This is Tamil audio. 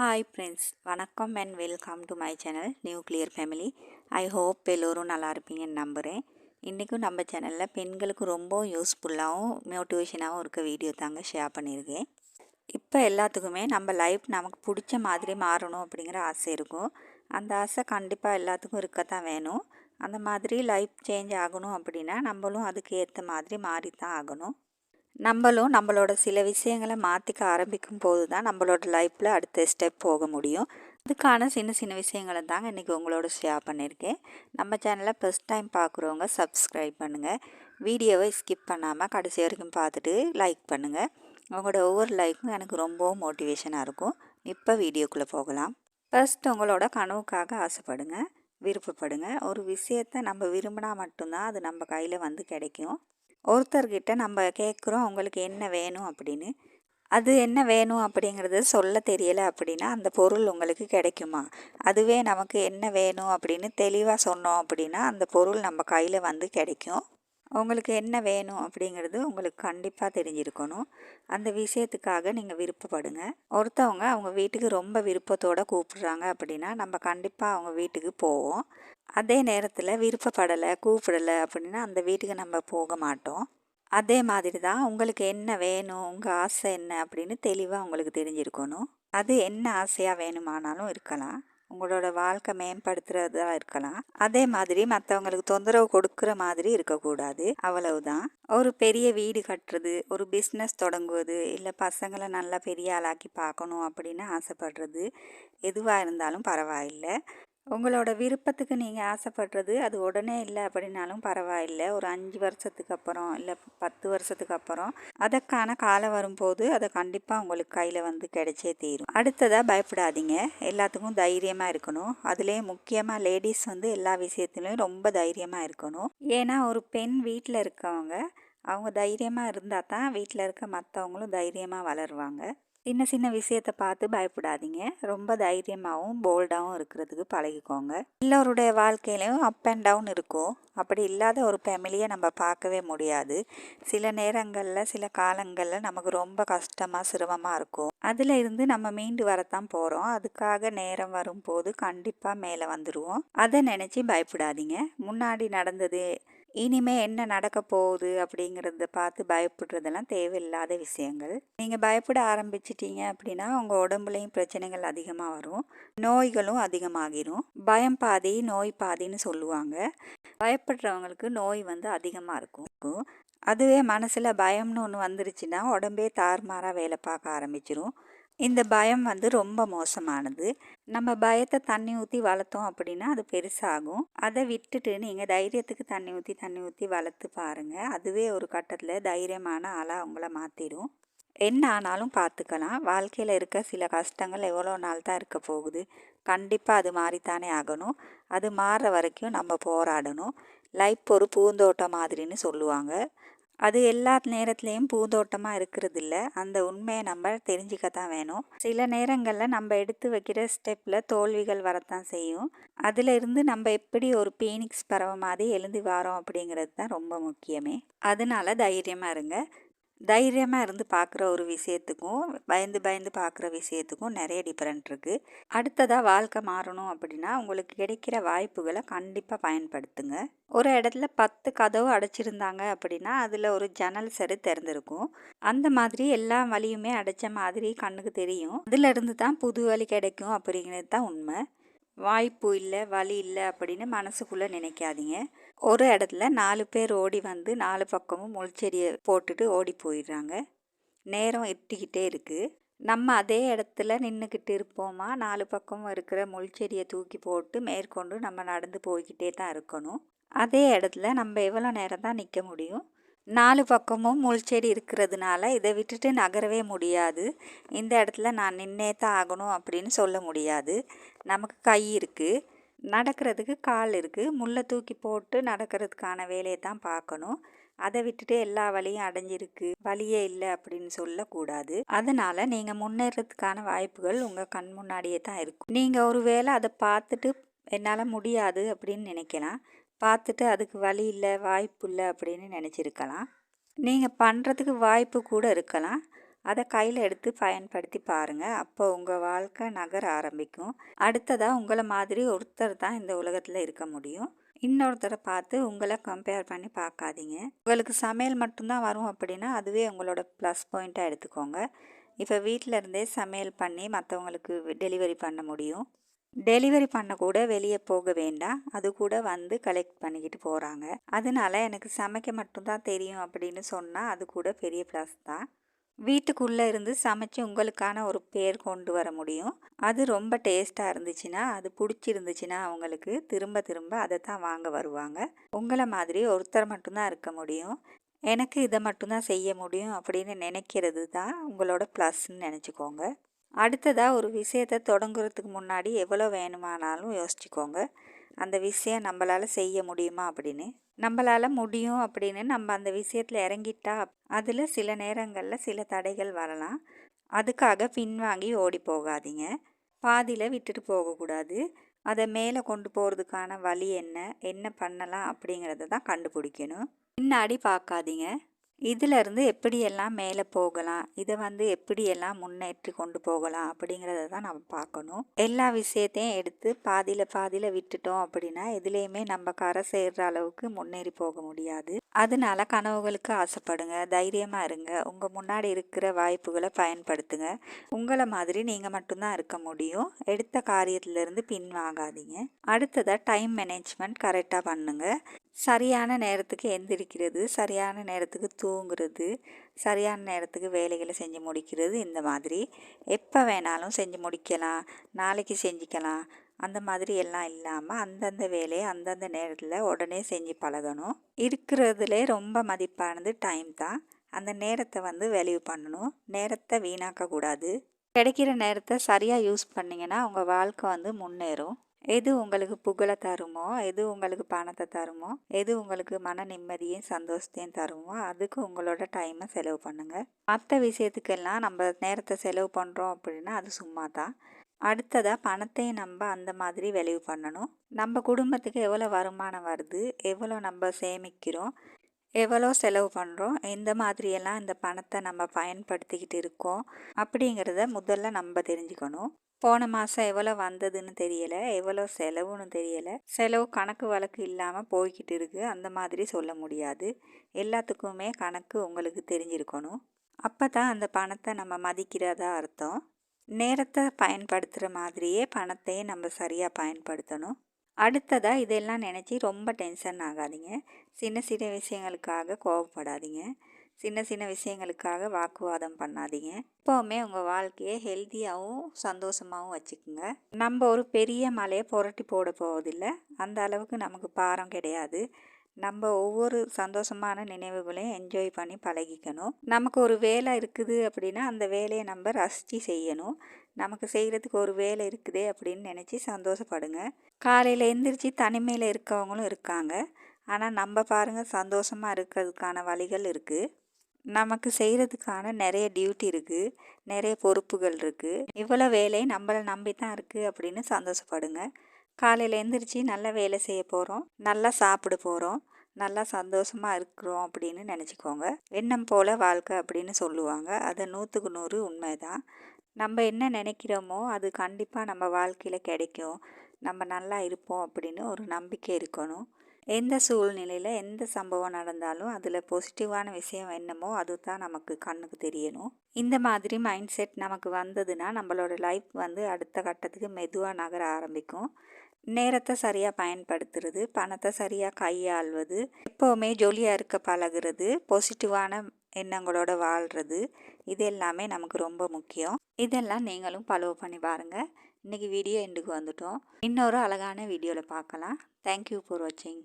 ஹாய் ஃப்ரெண்ட்ஸ், வணக்கம் and welcome to my channel nuclear family. I hope எல்லோரும் நல்லா இருப்பீங்கன்னு நம்புகிறேன். இன்றைக்கும் நம்ம சேனலில் பெண்களுக்கு ரொம்ப யூஸ்ஃபுல்லாகவும் மோட்டிவேஷனாகவும் இருக்க வீடியோ தாங்க ஷேர் பண்ணியிருக்கேன். இப்போ எல்லாத்துக்குமே நம்ம லைஃப் நமக்கு பிடிச்ச மாதிரி மாறணும் அப்படிங்கிற ஆசை இருக்கும். அந்த ஆசை கண்டிப்பாக எல்லாத்துக்கும் இருக்கத்தான் வேணும். அந்த மாதிரி லைஃப் சேஞ்ச் ஆகணும் அப்படின்னா நம்மளும் அதுக்கு ஏற்ற மாதிரி மாறித்தான் ஆகணும். நம்மளும் நம்மளோட சில விஷயங்களை மாற்றிக்க ஆரம்பிக்கும் போது தான் நம்மளோட லைஃப்பில் அடுத்த ஸ்டெப் போக முடியும். அதுக்கான சின்ன சின்ன விஷயங்களை தாங்க இன்றைக்கி உங்களோட ஷேர் பண்ணியிருக்கேன். நம்ம சேனலை ஃபஸ்ட் டைம் பார்க்குறவங்க சப்ஸ்கிரைப் பண்ணுங்கள். வீடியோவை ஸ்கிப் பண்ணாமல் கடைசி வரைக்கும் பார்த்துட்டு லைக் பண்ணுங்கள். உங்களோட ஒவ்வொரு லைக்கும் எனக்கு ரொம்பவும் மோட்டிவேஷனாக இருக்கும். இப்போ வீடியோக்குள்ளே போகலாம். ஃபஸ்ட் உங்களோட கனவுக்காக ஆசைப்படுங்க, விருப்பப்படுங்க. ஒரு விஷயத்தை நம்ம விரும்பினா மட்டும்தான் அது நம்ம கையில் வந்து கிடைக்கும். ஒருத்தர்கிட்ட நம்ம கேட்குறோம் உங்களுக்கு என்ன வேணும் அப்படின்னு. அது என்ன வேணும் அப்படிங்கிறது சொல்ல தெரியலை அப்படின்னா அந்த பொருள் உங்களுக்கு கிடைக்குமா? அதுவே நமக்கு என்ன வேணும் அப்படின்னு தெளிவாக சொன்னோம் அப்படின்னா அந்த பொருள் நம்ம கையில் வந்து கிடைக்கும். உங்களுக்கு என்ன வேணும் அப்படிங்கிறது உங்களுக்கு கண்டிப்பாக தெரிஞ்சிருக்கணும். அந்த விஷயத்துக்காக நீங்கள் விருப்பப்படுங்க. ஒருத்தவங்க அவங்க வீட்டுக்கு ரொம்ப விருப்பத்தோடு கூப்பிட்றாங்க அப்படின்னா நம்ம கண்டிப்பாக அவங்க வீட்டுக்கு போவோம். அதே நேரத்தில் விருப்பப்படலை கூப்பிடலை அப்படின்னா அந்த வீட்டுக்கு நம்ம போக மாட்டோம். அதே மாதிரி தான் உங்களுக்கு என்ன வேணும், உங்கள் ஆசை என்ன அப்படின்னு தெளிவாக உங்களுக்கு தெரிஞ்சிருக்கணும். அது என்ன ஆசையாக வேணுமானாலும் இருக்கலாம். உங்களோட வாழ்க்கை மேம்படுத்துறதா இருக்கலாம். அதே மாதிரி மற்றவங்களுக்கு தொந்தரவு கொடுக்குற மாதிரி இருக்கக்கூடாது, அவ்வளவுதான். ஒரு பெரிய வீடு கட்டுறது, ஒரு பிஸ்னஸ் தொடங்குவது, இல்லை பசங்களை நல்லா பெரிய ஆளாக்கி பார்க்கணும் அப்படின்னு ஆசைப்படுறது, எதுவாக இருந்தாலும் பரவாயில்லை. உங்களோட விருப்பத்துக்கு நீங்கள் ஆசைப்படுறது அது உடனே இல்லை அப்படின்னாலும் பரவாயில்லை. ஒரு 5 வருஷத்துக்கு அப்புறம் இல்லை 10 வருஷத்துக்கு அப்புறம் அதற்கான காலம் வரும்போது அதை கண்டிப்பாக உங்களுக்கு கையில் வந்து கிடைச்சே தீரும். அடுத்ததாக பயப்படாதீங்க. எல்லாத்துக்கும் தைரியமாக இருக்கணும். அதுலேயே முக்கியமாக லேடிஸ் வந்து எல்லா விஷயத்துலையும் ரொம்ப தைரியமாக இருக்கணும். ஏன்னா ஒரு பெண் வீட்டில் இருக்கவங்க அவங்க தைரியமாக இருந்தால் தான் வீட்டில் இருக்க மற்றவங்களும் தைரியமாக வளருவாங்க. சின்ன சின்ன விஷயத்தை பார்த்து பயப்படாதீங்க. ரொம்ப தைரியமாகவும் போல்டாகவும் இருக்கிறதுக்கு பழகிக்கோங்க. எல்லோருடைய வாழ்க்கையிலையும் அப் அண்ட் டவுன் இருக்கும். அப்படி இல்லாத ஒரு ஃபேமிலியை நம்ம பார்க்கவே முடியாது. சில நேரங்களில் சில காலங்களில் நமக்கு ரொம்ப கஷ்டமாக சிரமமாக இருக்கும். அதில் இருந்து நம்ம மீண்டு வரத்தான் போகிறோம். அதுக்காக நேரம் வரும்போது கண்டிப்பாக மேலே வந்துடுவோம். அதை நினச்சி பயப்படாதீங்க. முன்னாடி நடந்தது இனிமே என்ன நடக்க போகுது அப்படிங்கிறத பார்த்து பயப்படுறதெல்லாம் தேவையில்லாத விஷயங்கள். நீங்கள் பயப்பட ஆரம்பிச்சிட்டீங்க அப்படின்னா உங்கள் உடம்புலையும் பிரச்சனைகள் அதிகமாக வரும், நோய்களும் அதிகமாகிரும். பயம் பாதி நோய் பாதின்னு சொல்லுவாங்க. பயப்படுறவங்களுக்கு நோய் வந்து அதிகமாக இருக்கும். அதுவே மனசில் பயம்னு ஒன்று வந்துருச்சுன்னா உடம்பே தாறுமாறாக வேலை பார்க்க ஆரம்பிச்சிரும். இந்த பயம் வந்து ரொம்ப மோசமானது. நம்ம பயத்தை தண்ணி ஊற்றி வளர்த்தோம் அப்படின்னா அது பெருசாகும். அதை விட்டுட்டு நீங்கள் தைரியத்துக்கு தண்ணி ஊற்றி வளர்த்து பாருங்கள். அதுவே ஒரு கட்டத்தில் தைரியமான ஆளாக உங்களை மாற்றிடும். என்ன ஆனாலும் பார்த்துக்கலாம். வாழ்க்கையில் இருக்க சில கஷ்டங்கள் எவ்வளோ நாள் தான் இருக்க போகுது. கண்டிப்பாக அது மாறித்தானே ஆகணும். அது மாறுற வரைக்கும் நம்ம போராடணும். லைஃப் ஒரு பூந்தோட்டம் மாதிரின்னு சொல்லுவாங்க. அது எல்லா நேரத்துலேயும் பூந்தோட்டமாக இருக்கிறது இல்லை. அந்த உண்மையை நம்ம தெரிஞ்சுக்கத்தான் வேணும். சில நேரங்களில் நம்ம எடுத்து வைக்கிற ஸ்டெப்பில் தோல்விகள் வரத்தான் செய்யும். அதிலிருந்து நம்ம எப்படி ஒரு பீனிக்ஸ் பறவை மாதிரி எழுந்து வரோம் அப்படிங்கிறது தான் ரொம்ப முக்கியமே. அதனால தைரியமாக இருங்க. தைரியமாக இருந்து பார்க்குற ஒரு விஷயத்துக்கும் பயந்து பயந்து பார்க்குற விஷயத்துக்கும் நிறைய டிஃப்ரெண்ட் இருக்குது. அடுத்ததாக வாழ்க்கை மாறணும் அப்படின்னா உங்களுக்கு கிடைக்கிற வாய்ப்புகளை கண்டிப்பாக பயன்படுத்துங்க. ஒரு இடத்துல 10 கதவு அடைச்சிருந்தாங்க அப்படின்னா அதில் ஒரு ஜன்னல் சரி திறந்திருக்கும். அந்த மாதிரி எல்லா வழியுமே அடைச்ச மாதிரி கண்ணுக்கு தெரியும். அதிலிருந்து தான் புது வழி கிடைக்கும் அப்படிங்கிறது தான் உண்மை. வாய்ப்பு இல்லை, வழி இல்லை அப்படின்னு மனசுக்குள்ளே நினைக்காதீங்க. ஒரு இடத்துல 4 பேர் ஓடி வந்து 4 பக்கமும் முள்செடியை போட்டுட்டு ஓடி போயிடுறாங்க. நேரம் எட்டிக்கிட்டே இருக்குது. நம்ம அதே இடத்துல நின்றுக்கிட்டு இருப்போமா? 4 பக்கமும் இருக்கிற முள்செடியை தூக்கி போட்டு மேற்கொண்டு நம்ம நடந்து போய்கிட்டே தான் இருக்கணும். அதே இடத்துல நம்ம எவ்வளோ நேரம் தான் நிற்க முடியும்? 4 பக்கமும் முள்செடி இருக்கிறதுனால இதை விட்டுட்டு நகரவே முடியாது. இந்த இடத்துல நான் நின்னே தான் ஆகணும் அப்படின்னு சொல்ல முடியாது. நமக்கு கை இருக்குது, நடக்கிறதுக்கு கால் இருக்குது. முள்ளை தூக்கி போட்டு நடக்கிறதுக்கான வேலையை தான் பார்க்கணும். அதை விட்டுட்டு எல்லா வழியும் அடைஞ்சிருக்கு, வழியே இல்லை அப்படின்னு சொல்லக்கூடாது. அதனால் நீங்கள் முன்னேறதுக்கான வாய்ப்புகள் உங்கள் கண் முன்னாடியே தான் இருக்கும். நீங்கள் ஒரு வேளை அதை பார்த்துட்டு என்னால் முடியாது அப்படின்னு நினைக்கலாம். பார்த்துட்டு அதுக்கு வழி இல்லை, வாய்ப்பு இல்லை அப்படின்னு நினச்சிருக்கலாம். நீங்கள் பண்ணுறதுக்கு வாய்ப்பு கூட இருக்கலாம். அதை கையில் எடுத்து பயன்படுத்தி பாருங்கள். அப்போ உங்கள் வாழ்க்கை நகர ஆரம்பிக்கும். அடுத்ததாக உங்களை மாதிரி ஒருத்தர் தான் இந்த உலகத்தில் இருக்க முடியும். இன்னொருத்தரை பார்த்து உங்களை கம்பேர் பண்ணி பார்க்காதீங்க. உங்களுக்கு சமையல் மட்டும்தான் வரும் அப்படின்னா அதுவே உங்களோட ப்ளஸ் பாயிண்ட்டாக எடுத்துக்கோங்க. இப்போ வீட்டில் இருந்தே சமையல் பண்ணி மற்றவங்களுக்கு டெலிவரி பண்ண முடியும். டெலிவரி பண்ண கூட வெளியே போக வேண்டாம், அது கூட வந்து கலெக்ட் பண்ணிக்கிட்டு போகிறாங்க. அதனால எனக்கு சமைக்க மட்டும்தான் தெரியும் அப்படின்னு சொன்னால் அது கூட பெரிய ப்ளஸ் தான். வீட்டுக்குள்ளே இருந்து சமைச்சு உங்களுக்கான ஒரு பேர் கொண்டு வர முடியும். அது ரொம்ப டேஸ்ட்டாக இருந்துச்சுன்னா, அது பிடிச்சிருந்துச்சுன்னா அவங்களுக்கு திரும்ப திரும்ப அதை தான் வாங்க வருவாங்க. உங்களை மாதிரி ஒருத்தர் மட்டும்தான் இருக்க முடியும். எனக்கு இதை மட்டும்தான் செய்ய முடியும் அப்படின்னு நினைக்கிறது தான் உங்களோட ப்ளஸ்ன்னு நினச்சிக்கோங்க. அடுத்ததாக ஒரு விஷயத்தை தொடங்குறதுக்கு முன்னாடி எவ்வளோ வேணுமானாலும் யோசிச்சுக்கோங்க. அந்த விஷயம் நம்மளால் செய்ய முடியுமா அப்படின்னு. நம்மளால் முடியும் அப்படின்னு நம்ம அந்த விஷயத்தில் இறங்கிட்டா அதில் சில நேரங்களில் சில தடைகள் வரலாம். அதுக்காக பின்வாங்கி ஓடி போகாதீங்க. பாதியில் விட்டுட்டு போகக்கூடாது. அதை மேலே கொண்டு போகிறதுக்கான வழி என்ன பண்ணலாம் அப்படிங்கிறத தான் கண்டுபிடிக்கணும். பின்னாடி பார்க்காதீங்க. இதிலிருந்து எப்படியெல்லாம் மேலே போகலாம், இதை எப்படியெல்லாம் முன்னேற்றி கொண்டு போகலாம் அப்படிங்கிறத தான் நம்ம பார்க்கணும். எல்லா விஷயத்தையும் எடுத்து பாதியில் விட்டுட்டோம் அப்படின்னா எதுலேயுமே நம்ம கரை சேர்கிற அளவுக்கு முன்னேறி போக முடியாது. அதனால கனவுகளுக்கு ஆசைப்படுங்க, தைரியமாக இருங்க, உங்கள் முன்னாடி இருக்கிற வாய்ப்புகளை பயன்படுத்துங்க. உங்களை மாதிரி நீங்கள் மட்டும்தான் இருக்க முடியும். எடுத்த காரியத்திலேருந்து பின்வாங்காதீங்க. அடுத்ததாக டைம் மேனேஜ்மெண்ட் கரெக்டாக பண்ணுங்கள். சரியான நேரத்துக்கு எந்திரிக்கிறது, சரியான நேரத்துக்கு தூங்குறது, சரியான நேரத்துக்கு வேலைகளை செஞ்சு முடிக்கிறது, இந்த மாதிரி எப்போ வேணாலும் செஞ்சு முடிக்கலாம், நாளைக்கு செஞ்சுக்கலாம், அந்த மாதிரி எல்லாம் இல்லாமல் அந்தந்த வேலையை அந்தந்த நேரத்தில் உடனே செஞ்சு பழகணும். இருக்கிறதுலே ரொம்ப மதிப்பானது டைம் தான். அந்த நேரத்தை வேல்யூ பண்ணணும். நேரத்தை வீணாக்கக்கூடாது. கிடைக்கிற நேரத்தை சரியாக யூஸ் பண்ணிங்கன்னா உங்கள் வாழ்க்கை முன்னேறும். எது உங்களுக்கு புகழை தருமோ, எது உங்களுக்கு பணத்தை தருமோ, எது உங்களுக்கு மன நிம்மதியும் சந்தோஷத்தையும் தருமோ அதுக்கு உங்களோட டைமை செலவு பண்ணுங்கள். மற்ற விஷயத்துக்கெல்லாம் நம்ம நேரத்தை செலவு பண்ணுறோம் அப்படின்னா அது சும்மா தான். அடுத்ததாக பணத்தையும் நம்ம அந்த மாதிரி விளைவு பண்ணணும். நம்ம குடும்பத்துக்கு எவ்வளோ வருமானம் வருது, எவ்வளோ நம்ம சேமிக்கிறோம், எவ்வளோ செலவு பண்ணுறோம், எந்த மாதிரியெல்லாம் இந்த பணத்தை நம்ம பயன்படுத்திக்கிட்டு இருக்கோம் அப்படிங்கிறத முதல்ல நம்ம தெரிஞ்சுக்கணும். போன மாதம் எவ்வளோ வந்ததுன்னு தெரியலை, எவ்வளோ செலவுன்னு தெரியலை, செலவு கணக்கு வழக்கு இல்லாமல் போய்கிட்டு இருக்குது, அந்த மாதிரி சொல்ல முடியாது. எல்லாத்துக்குமே கணக்கு உங்களுக்கு தெரிஞ்சிருக்கணும். அப்போ தான் அந்த பணத்தை நம்ம மதிக்கிறதா அர்த்தம். நேரத்தை பயன்படுத்துகிற மாதிரியே பணத்தையும் நம்ம சரியாக பயன்படுத்தணும். அடுத்ததாக இதெல்லாம் நினச்சி ரொம்ப டென்ஷன் ஆகாதீங்க. சின்ன சின்ன விஷயங்களுக்காக கோவப்படாதீங்க. சின்ன சின்ன விஷயங்களுக்காக வாக்குவாதம் பண்ணாதீங்க. எப்போவுமே உங்கள் வாழ்க்கையை ஹெல்த்தியாகவும் சந்தோஷமாகவும் வச்சுக்கோங்க. நம்ம ஒரு பெரிய மலையை புரட்டி போட போவதில்லை, அந்த அளவுக்கு நமக்கு பாரம் கிடையாது. நம்ம ஒவ்வொரு சந்தோஷமான நினைவுகளையும் என்ஜாய் பண்ணி பழகிக்கணும். நமக்கு ஒரு வேலை இருக்குது அப்படின்னா அந்த வேலையை நம்ம ரசித்து செய்யணும். நமக்கு செய்கிறதுக்கு ஒரு வேலை இருக்குதே அப்படின்னு நினச்சி சந்தோஷப்படுங்க. காலையில் எந்திரிச்சு தனிமையில் இருக்கவங்களும் இருக்காங்க. ஆனால் நம்ம பாருங்கள், சந்தோஷமாக இருக்கிறதுக்கான வழிகள் இருக்குது. நமக்கு செய்கிறதுக்கான நிறைய டியூட்டி இருக்குது, நிறைய பொறுப்புகள் இருக்குது. இவ்வளோ வேலை நம்மளை நம்பி தான் இருக்குது அப்படின்னு சந்தோஷப்படுங்க. காலையில் எழுந்திரிச்சி நல்லா வேலை செய்ய போகிறோம், நல்லா சாப்பிட போகிறோம், நல்லா சந்தோஷமாக இருக்கிறோம் அப்படின்னு நினச்சிக்கோங்க. எண்ணம் போல் வாழ்க்கை அப்படின்னு சொல்லுவாங்க. அது 100க்கு 100 உண்மை தான். நம்ம என்ன நினைக்கிறோமோ அது கண்டிப்பாக நம்ம வாழ்க்கையில் கிடைக்கும். நம்ம நல்லா இருப்போம் அப்படின்னு ஒரு நம்பிக்கை இருக்கணும். எந்த சூழ்நிலையில் எந்த சம்பவம் நடந்தாலும் அதில் பாசிட்டிவான விஷயம் என்னமோ அது தான் நமக்கு கண்ணுக்கு தெரியணும். இந்த மாதிரி மைண்ட் செட் நமக்கு வந்ததுன்னா நம்மளோட லைஃப் அடுத்த கட்டத்துக்கு மெதுவாக நகர ஆரம்பிக்கும். நேரத்தை சரியாக பயன்படுத்துறது, பணத்தை சரியாக கையாள்வது, எப்போவுமே ஜொலியாக இருக்க பழகிறது, பாசிட்டிவான எண்ணங்களோட வாழ்கிறது, இது எல்லாமே நமக்கு ரொம்ப முக்கியம். இதெல்லாம் நீங்களும் ஃபாலோ பண்ணி பாருங்கள். இன்றைக்கி வீடியோ எண்டுக்கு வந்துட்டோம். இன்னொரு அழகான வீடியோவில் பார்க்கலாம். தேங்க்யூ ஃபார் வாட்சிங்.